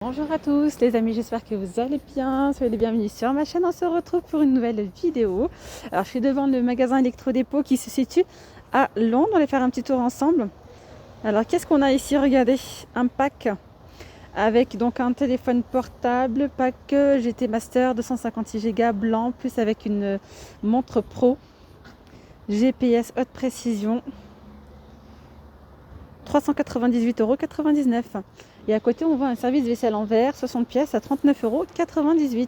Bonjour à tous les amis, j'espère que vous allez bien, soyez les bienvenus sur ma chaîne. On se retrouve pour une nouvelle vidéo. Alors je suis devant le magasin électrodépôt qui se situe à Londres, on va faire un petit tour ensemble. Alors qu'est-ce qu'on a ici? Regardez, un pack avec donc un téléphone portable, pack GT Master 256 Go blanc, plus avec une montre pro GPS haute précision. 398,99 €. Et à côté, on voit un service vaisselle en verre, 60 pièces à 39,98 €.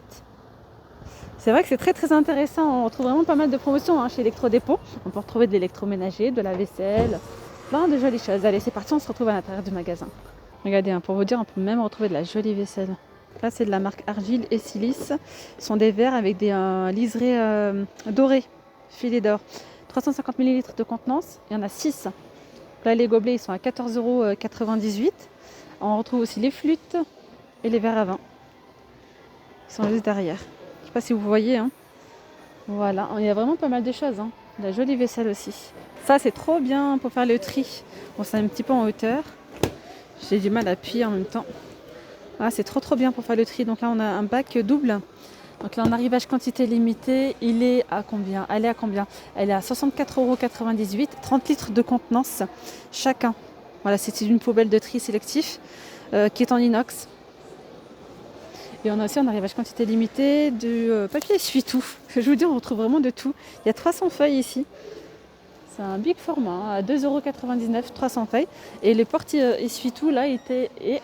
C'est vrai que c'est très intéressant. On retrouve vraiment pas mal de promotions chez Electrodépôt. On peut retrouver de l'électroménager, de la vaisselle, plein de jolies choses. Allez, c'est parti, on se retrouve à l'intérieur du magasin. Regardez, pour vous dire, on peut même retrouver de la jolie vaisselle. Là, c'est de la marque Argile et Silice. Ce sont des verres avec des liserés dorés, filets d'or. 350 ml de contenance, il y en a 6. Là, les gobelets, ils sont à 14,98 €. On retrouve aussi les flûtes et les verres à vin. Ils sont juste derrière. Je ne sais pas si vous voyez. Voilà, il y a vraiment pas mal de choses. De la jolie vaisselle aussi. Ça, c'est trop bien pour faire le tri. Bon, c'est un petit peu en hauteur. J'ai du mal à appuyer en même temps. Ah, c'est trop bien pour faire le tri. Donc là, on a un bac double. Donc là, en arrivage quantité limitée, il est à combien? Elle est à combien? Elle est à 64,98 €, 30 litres de contenance chacun. Voilà, c'est une poubelle de tri sélectif qui est en inox. Et on a aussi en arrivage quantité limitée du papier essuie-tout. Je vous dis, on retrouve vraiment de tout. Il y a 300 feuilles ici. C'est un big format, à 2,99 €, 300 feuilles. Et le porte essuie-tout, là, est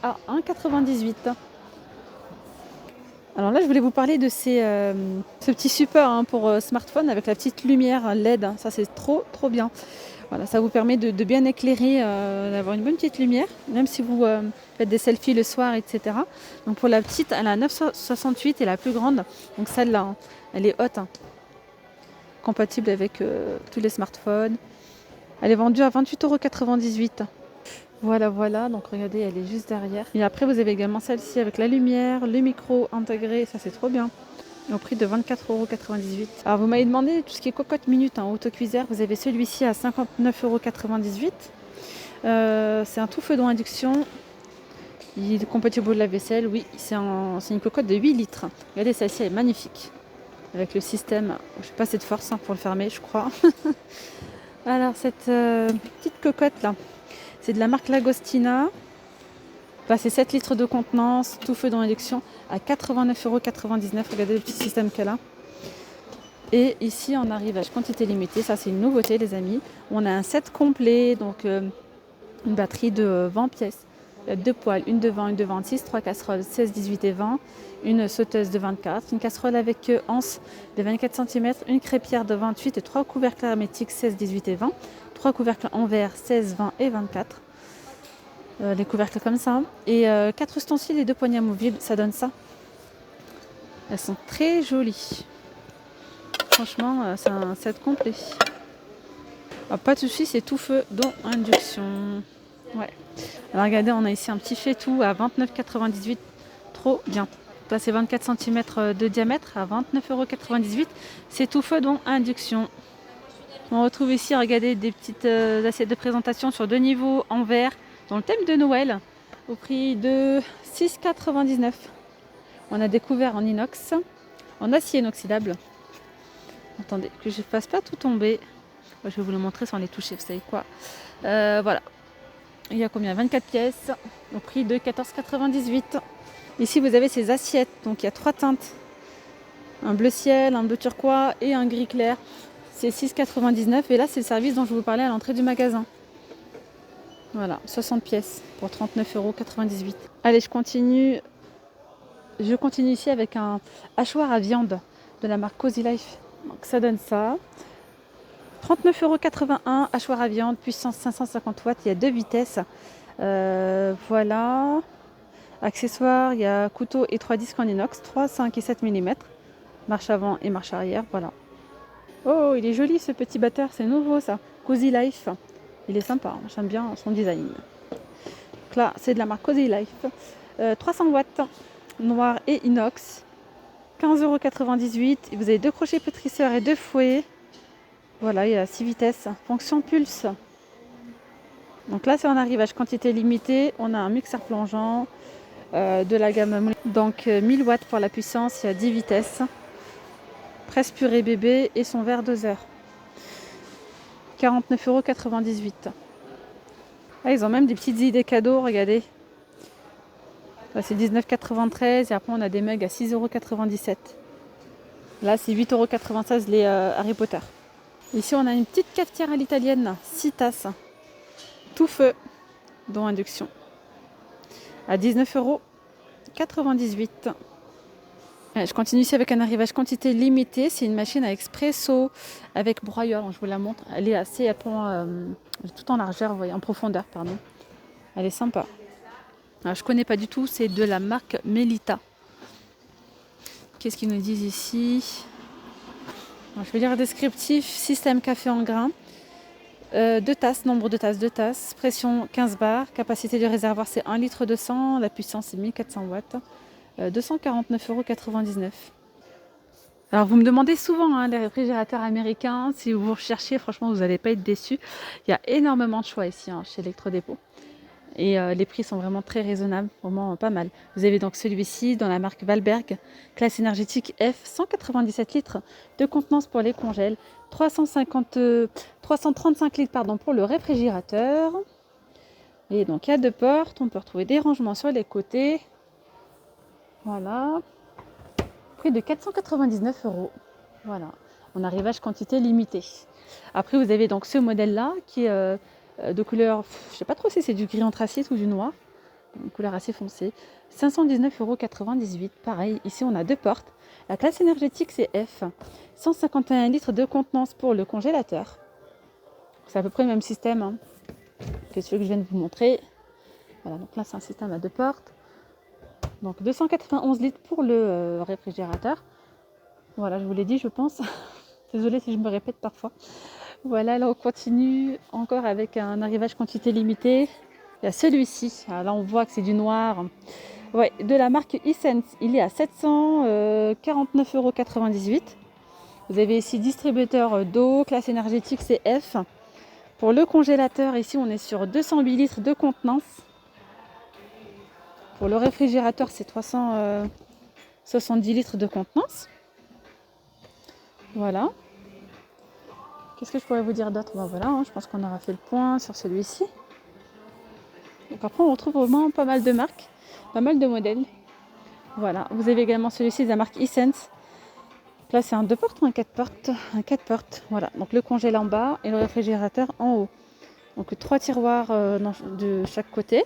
à 1,98 €. Alors là, je voulais vous parler de ce petit support pour smartphone avec la petite lumière LED. Ça, c'est trop bien. Voilà, ça vous permet de bien éclairer, d'avoir une bonne petite lumière, même si vous faites des selfies le soir, etc. Donc pour la petite, elle a 9,68 € et la plus grande, donc celle-là, elle est haute, compatible avec tous les smartphones. Elle est vendue à 28,98 €. Voilà, donc regardez, elle est juste derrière. Et après, vous avez également celle-ci avec la lumière, le micro intégré, ça c'est trop bien. Au prix de 24,98 €. Alors vous m'avez demandé tout ce qui est cocotte minute en autocuiseur. Vous avez celui-ci à 59,98 €. C'est un tout feu dans induction. Il est compatible de la vaisselle. Oui, c'est une cocotte de 8 litres. Regardez, celle-ci est magnifique. Avec le système, je n'ai pas assez de force pour le fermer, je crois. Alors cette petite cocotte là, c'est de la marque Lagostina. C'est 7 litres de contenance, tout feu dans l'induction à 89,99 €. Regardez le petit système qu'elle a. Et ici, on arrive à quantité limitée. Ça, c'est une nouveauté, les amis. On a un set complet, donc une batterie de 20 pièces. 2 poêles, une de 20, une de 26, 3 casseroles 16, 18 et 20, une sauteuse de 24, une casserole avec anse de 24 cm, une crêpière de 28 et 3 couvercles hermétiques 16, 18 et 20, 3 couvercles en verre 16, 20 et 24. Les couvercles comme ça. Et 4 ustensiles et 2 poignées amovibles, ça donne ça. Elles sont très jolies. Franchement, c'est un set complet. Alors, pas de soucis, c'est tout feu dans induction. Ouais. Alors regardez, on a ici un petit faitout à 29,98 €. Trop bien. Là, c'est 24 cm de diamètre à 29,98 €. C'est tout feu dans induction. On retrouve ici, regardez, des petites assiettes de présentation sur 2 niveaux en verre dans le thème de Noël au prix de 6,99 €. On a des couverts en inox, en acier inoxydable. Attendez, que je ne fasse pas tout tomber. Je vais vous le montrer sans les toucher, vous savez quoi. Voilà. Il y a combien? 24 pièces au prix de 14,98 €. Ici, vous avez ces assiettes. Donc, il y a 3 teintes. Un bleu ciel, un bleu turquois et un gris clair. C'est 6,99 € et là c'est le service dont je vous parlais à l'entrée du magasin. Voilà, 60 pièces pour 39,98 €. Allez, je continue ici avec un hachoir à viande de la marque Cozy Life. Donc ça donne ça. 39,81 €, hachoir à viande, puissance 550 watts, il y a 2 vitesses. Voilà. Accessoires, il y a couteau et 3 disques en inox, 3, 5 et 7 mm. Marche avant et marche arrière, voilà. Oh, il est joli ce petit batteur, c'est nouveau ça. Cozy Life. Il est sympa, j'aime bien son design. Donc là, c'est de la marque Cozy Life. 300 watts, noir et inox. 15,98 €. Et vous avez 2 crochets pétrisseurs et 2 fouets. Voilà, il y a 6 vitesses. Fonction pulse. Donc là, c'est en arrivage quantité limitée. On a un mixeur plongeant, de la gamme. Donc 1000 watts pour la puissance, il y a 10 vitesses. Presse purée bébé et son verre doseur. 49,98 €. Ah, ils ont même des petites idées cadeaux, regardez. Là, c'est 19,93 € et après on a des mugs à 6,97 €. Là, c'est 8,96 € les Harry Potter. Ici, on a une petite cafetière à l'italienne, 6 tasses, tout feu, dont induction, à 19,98 €. Je continue ici avec un arrivage quantité limitée. C'est une machine à expresso avec broyeur. Donc je vous la montre. Elle est assez, elle prend tout en largeur, vous voyez, en profondeur, pardon. Elle est sympa. Alors, je connais pas du tout. C'est de la marque Melita. Qu'est-ce qu'ils nous disent ici? Alors, je vais lire le descriptif. Système café en grains. 2 tasses, nombre de tasses, 2 tasses. Pression 15 bars. Capacité du réservoir c'est 1 litre 200. La puissance c'est 1400 watts. 249,99 €. Alors vous me demandez souvent les réfrigérateurs américains, si vous recherchez, franchement vous n'allez pas être déçus. Il y a énormément de choix ici chez Electrodépôt. Et les prix sont vraiment très raisonnables, vraiment pas mal. Vous avez donc celui-ci dans la marque Valberg, classe énergétique F, 197 litres de contenance pour les congèles, 335 litres pour le réfrigérateur. Et donc il y a 2 portes, on peut retrouver des rangements sur les côtés. Voilà, prix de 499 €. Voilà, en arrivage quantité limitée. Après, vous avez donc ce modèle-là qui est de couleur, je ne sais pas trop si c'est du gris anthracite ou du noir, une couleur assez foncée. 519,98 €. Pareil, ici on a 2 portes. La classe énergétique c'est F, 151 litres de contenance pour le congélateur. C'est à peu près le même système que celui que je viens de vous montrer. Voilà, donc là c'est un système à 2 portes. Donc 291 litres pour le réfrigérateur. Voilà, je vous l'ai dit, je pense. Désolée si je me répète parfois. Voilà, là on continue encore avec un arrivage quantité limitée. Il y a celui-ci. Là on voit que c'est du noir. Ouais, de la marque Hisense. Il est à 749,98 €. Vous avez ici distributeur d'eau, classe énergétique c'est F. Pour le congélateur, ici on est sur 208 litres de contenance. Pour le réfrigérateur, c'est 370 litres de contenance. Voilà. Qu'est-ce que je pourrais vous dire d'autre? Voilà, je pense qu'on aura fait le point sur celui-ci. Donc après, on retrouve vraiment pas mal de marques, pas mal de modèles. Voilà. Vous avez également celui-ci de la marque Hisense. Là, c'est un 2 portes ou un 4 portes? Un 4 portes. Voilà. Donc le congèle en bas et le réfrigérateur en haut. Donc 3 tiroirs de chaque côté.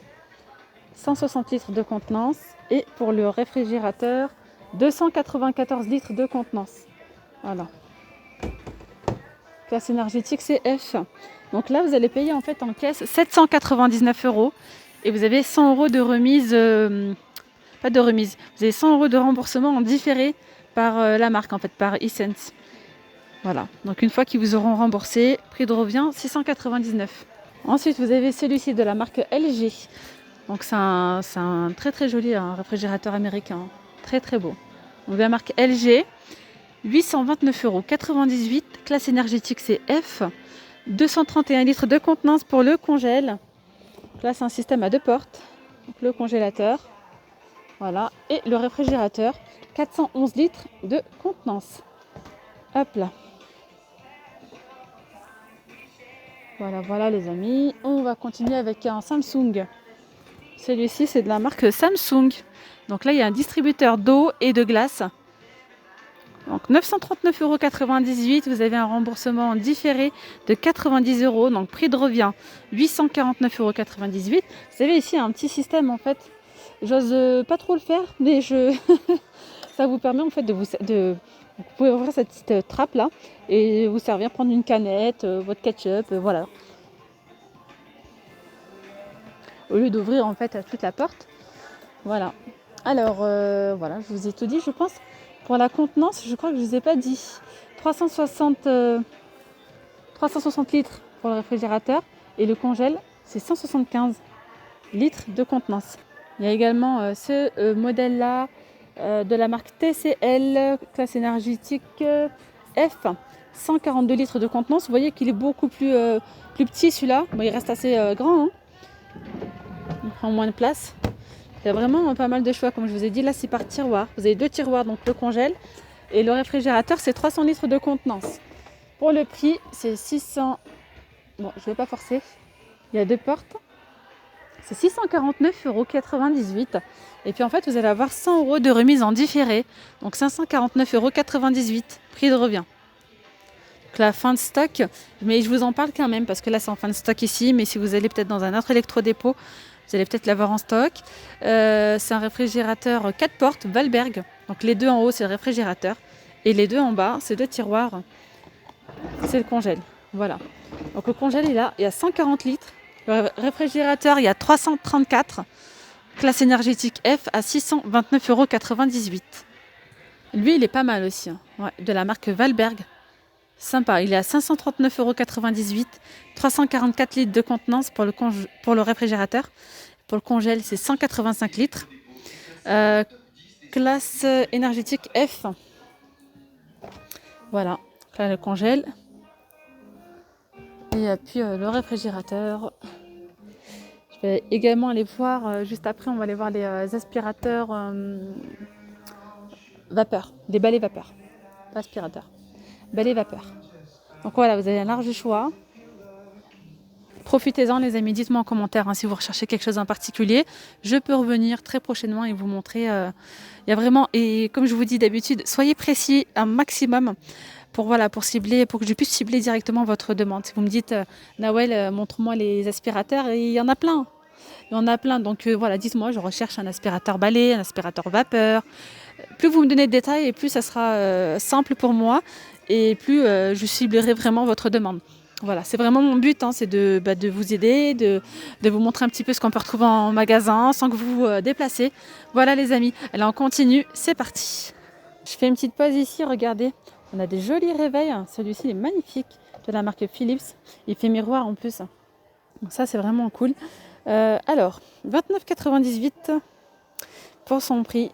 160 litres de contenance et pour le réfrigérateur 294 litres de contenance. Voilà. Classe énergétique c'est F. Donc là vous allez payer en fait en caisse 799 € et vous avez 100 € de remise, pas de remise, vous avez 100 € de remboursement en différé par la marque en fait, par Hisense. Voilà, donc une fois qu'ils vous auront remboursé, prix de revient 699. Ensuite vous avez celui-ci de la marque LG. Donc c'est un très très joli réfrigérateur américain, très très beau. Donc la marque LG, 829,98 €, classe énergétique c'est F, 231 litres de contenance pour le congèle. Donc là c'est un système à 2 portes, donc le congélateur, voilà, et le réfrigérateur, 411 litres de contenance. Hop là. Voilà les amis, on va continuer avec un Samsung. Celui-ci, c'est de la marque Samsung. Donc là, il y a un distributeur d'eau et de glace. Donc 939,98 €. Vous avez un remboursement différé de 90 €. Donc prix de revient 849,98 €. Vous avez ici un petit système en fait. J'ose pas trop le faire, mais ça vous permet en fait vous pouvez ouvrir cette petite trappe là et vous servir, prendre une canette, votre ketchup, voilà. Au lieu d'ouvrir en fait toute la porte. Voilà. Alors voilà, je vous ai tout dit, je pense. Pour la contenance, je crois que je ne vous ai pas dit. 360 litres pour le réfrigérateur et le congèle, c'est 175 litres de contenance. Il y a également ce modèle-là de la marque TCL, classe énergétique F, 142 litres de contenance. Vous voyez qu'il est beaucoup plus petit celui-là. Bon, il reste assez grand. Il prend moins de place. Il y a vraiment pas mal de choix, comme je vous ai dit. Là, c'est par tiroir. Vous avez 2 tiroirs, donc le congèle. Et le réfrigérateur, c'est 300 litres de contenance. Pour le prix, c'est 600... Bon, je ne vais pas forcer. Il y a 2 portes. C'est 649,98 €. Et puis en fait, vous allez avoir 100 € de remise en différé. Donc 549,98 €, prix de revient. Donc la fin de stock, mais je vous en parle quand même parce que là c'est en fin de stock ici, mais si vous allez peut-être dans un autre électrodépôt, vous allez peut-être l'avoir en stock. C'est un réfrigérateur 4 portes Valberg. Donc les 2 en haut c'est le réfrigérateur et les 2 en bas c'est 2 tiroirs, c'est le congèle. Voilà. Donc le congèle est là, il y a 140 litres. Le réfrigérateur il y a 334. Classe énergétique F à 629,98 €. Lui il est pas mal aussi, hein. Ouais, de la marque Valberg. Sympa, il est à 539,98 €, 344 litres de contenance pour le réfrigérateur. Pour le congèle, c'est 185 litres. Classe énergétique F. Voilà, là le congèle. Et puis le réfrigérateur. Je vais également aller voir, juste après, on va aller voir les aspirateurs vapeur, des balais vapeur. Pas aspirateurs, balais vapeur. Donc voilà, vous avez un large choix. Profitez-en les amis, dites-moi en commentaire si vous recherchez quelque chose en particulier. Je peux revenir très prochainement et vous montrer. Il y a vraiment, et comme je vous dis d'habitude, soyez précis un maximum pour cibler, pour que je puisse cibler directement votre demande. Si vous me dites, Nawel, montre-moi les aspirateurs, et il y en a plein. Il y en a plein, donc voilà, dites-moi, je recherche un aspirateur balai, un aspirateur vapeur. Plus vous me donnez de détails, et plus ça sera simple pour moi, et plus je ciblerai vraiment votre demande. Voilà, c'est vraiment mon but, c'est de vous aider, de vous montrer un petit peu ce qu'on peut retrouver en magasin sans que vous vous déplacez. Voilà les amis, allez on continue, c'est parti. Je fais une petite pause ici, regardez, on a des jolis réveils, celui-ci est magnifique, de la marque Philips, il fait miroir en plus, donc ça c'est vraiment cool. Alors, 29,98 € pour son prix.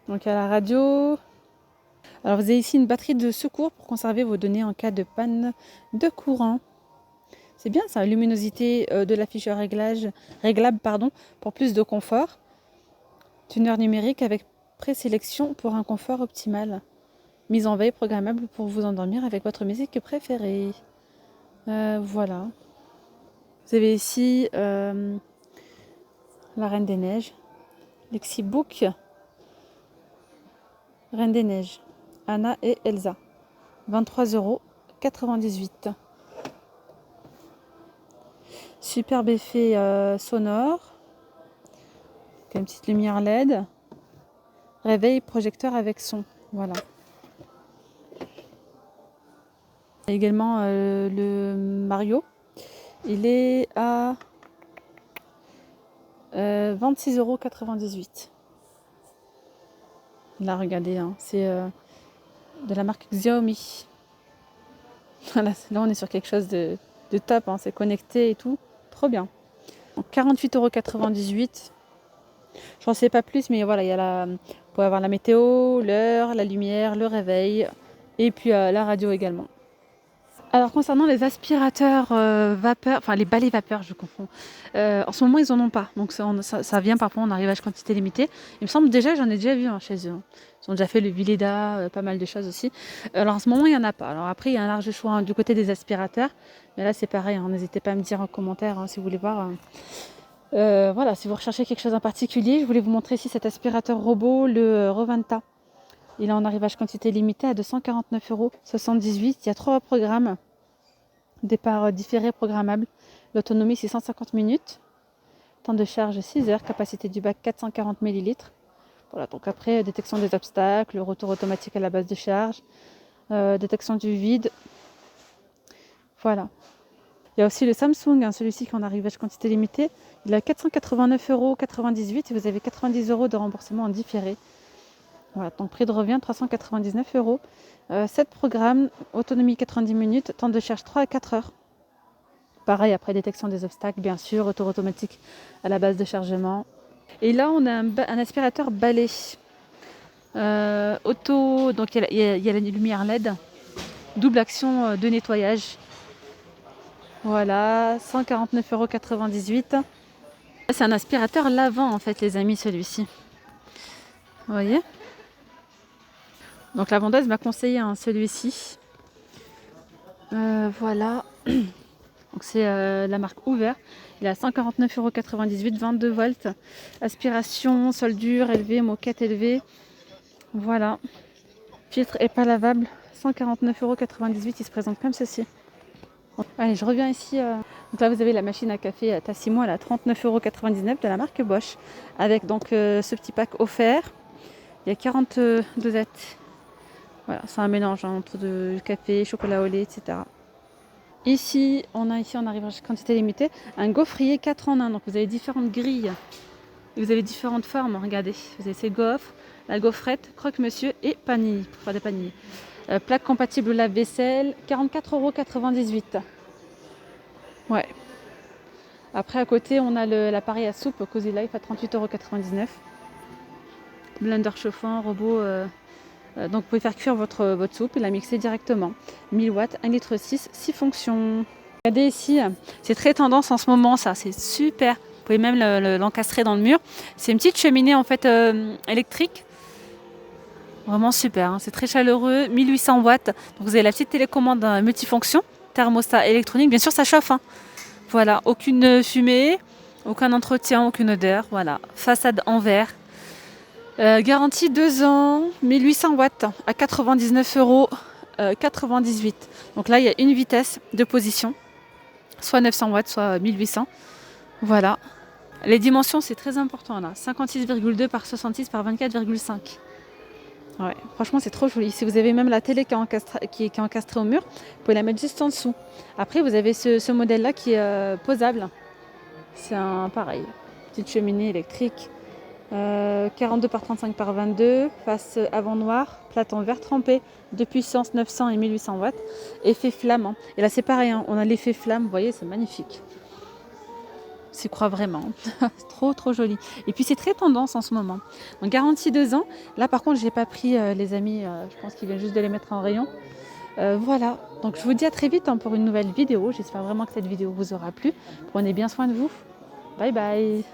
Donc à la radio. Alors vous avez ici une batterie de secours pour conserver vos données en cas de panne de courant. C'est bien ça, luminosité de l'afficheur réglable pour plus de confort. Tuner numérique avec présélection pour un confort optimal. Mise en veille programmable pour vous endormir avec votre musique préférée. Voilà. Vous avez ici la Reine des Neiges. Lexibook Reine des Neiges. Anna et Elsa. 23,98 €. Superbe effet sonore. Une petite lumière LED. Réveil projecteur avec son. Voilà. Et également le Mario. Il est à 26,98 €. Là, regardez, c'est de la marque Xiaomi. Voilà, là, on est sur quelque chose de top, c'est connecté et tout. Trop bien. 48,98 €. Je n'en sais pas plus, mais voilà, vous pouvez avoir la météo, l'heure, la lumière, le réveil et puis la radio également. Alors concernant les aspirateurs vapeur, enfin les balais vapeur, je confonds. En ce moment, ils en ont pas. Donc ça vient parfois en arrivage quantité limitée. Il me semble déjà, j'en ai déjà vu chez eux. Ils ont déjà fait le Vileda, pas mal de choses aussi. Alors en ce moment, il n'y en a pas. Alors après, il y a un large choix du côté des aspirateurs. Mais là, c'est pareil. N'hésitez pas à me dire en commentaire si vous voulez voir. Voilà, si vous recherchez quelque chose en particulier, je voulais vous montrer ici cet aspirateur robot, le Rovanta. Il est en arrivage quantité limitée à 249,78 €. Il y a 3 programmes. Départ différé programmable. L'autonomie, c'est 150 minutes. Temps de charge, 6 heures. Capacité du bac, 440 ml. Voilà, donc après, détection des obstacles, retour automatique à la base de charge, détection du vide. Voilà. Il y a aussi le Samsung, celui-ci qui est en arrivage quantité limitée. Il est à 489,98 € et vous avez 90 € de remboursement en différé. Voilà, donc prix de revient 399 €. 7 programmes, autonomie 90 minutes, temps de charge 3 à 4 heures. Pareil, après détection des obstacles, bien sûr, retour automatique à la base de chargement. Et là, on a un aspirateur balai. Auto, donc il y a la lumière LED, double action de nettoyage. Voilà, 149,98 €. C'est un aspirateur lavant en fait les amis celui-ci. Vous voyez? Donc la vendeuse m'a conseillé celui-ci. Voilà. Donc c'est la marque Ouvert. Il est à 149,98 €, 22 volts. Aspiration, sol dur élevé, moquette élevée. Voilà. Filtre et pas lavable, 149,98 €. Il se présente comme ceci. Allez, je reviens ici. Donc là, vous avez la machine à café Tassimo, elle est à 39,99 € de la marque Bosch. Avec donc ce petit pack offert. Il y a 40 dosettes. Voilà, c'est un mélange entre du café, chocolat au lait, etc. Ici, on arrive à quantité limitée, un gaufrier 4 en 1. Donc vous avez différentes grilles. Vous avez différentes formes, regardez. Vous avez ces gaufres, la gaufrette, croque-monsieur et panini, pour faire des panini. Plaque compatible lave-vaisselle, 44,98 €. Ouais. Après, à côté, on a l'appareil à soupe Cozy Life à 38,99 €. Blender chauffant, robot. Donc vous pouvez faire cuire votre soupe et la mixer directement. 1000 watts, 1,6 litre, 6 fonctions. Regardez ici, c'est très tendance en ce moment, ça, c'est super. Vous pouvez même l'encastrer dans le mur. C'est une petite cheminée en fait électrique. Vraiment super, hein. C'est très chaleureux, 1800 watts. Donc vous avez la petite télécommande multifonction, thermostat électronique. Bien sûr, ça chauffe, hein. Voilà, aucune fumée, aucun entretien, aucune odeur. Voilà, façade en verre. Garantie 2 ans, 1800 watts à 99,98 €. Donc là, il y a une vitesse de position, soit 900 watts, soit 1800. Voilà. Les dimensions, c'est très important là. 56,2 par 66 par 24,5. Ouais, franchement, c'est trop joli. Si vous avez même la télé qui est encastrée au mur, vous pouvez la mettre juste en dessous. Après, vous avez ce modèle-là qui est posable. C'est pareil, petite cheminée électrique. 42 par 35 par 22, face avant noir, plate en verre trempé, de puissance 900 et 1800 watts, effet flamme. Hein. Et là c'est pareil, hein, on a l'effet flamme, vous voyez, c'est magnifique. S'y croit vraiment, c'est trop joli. Et puis c'est très tendance en ce moment. Donc garantie 2 ans. Là par contre, j'ai pas pris les amis, je pense qu'ils viennent juste de les mettre en rayon. Voilà, donc je vous dis à très vite pour une nouvelle vidéo. J'espère vraiment que cette vidéo vous aura plu. Prenez bien soin de vous. Bye bye.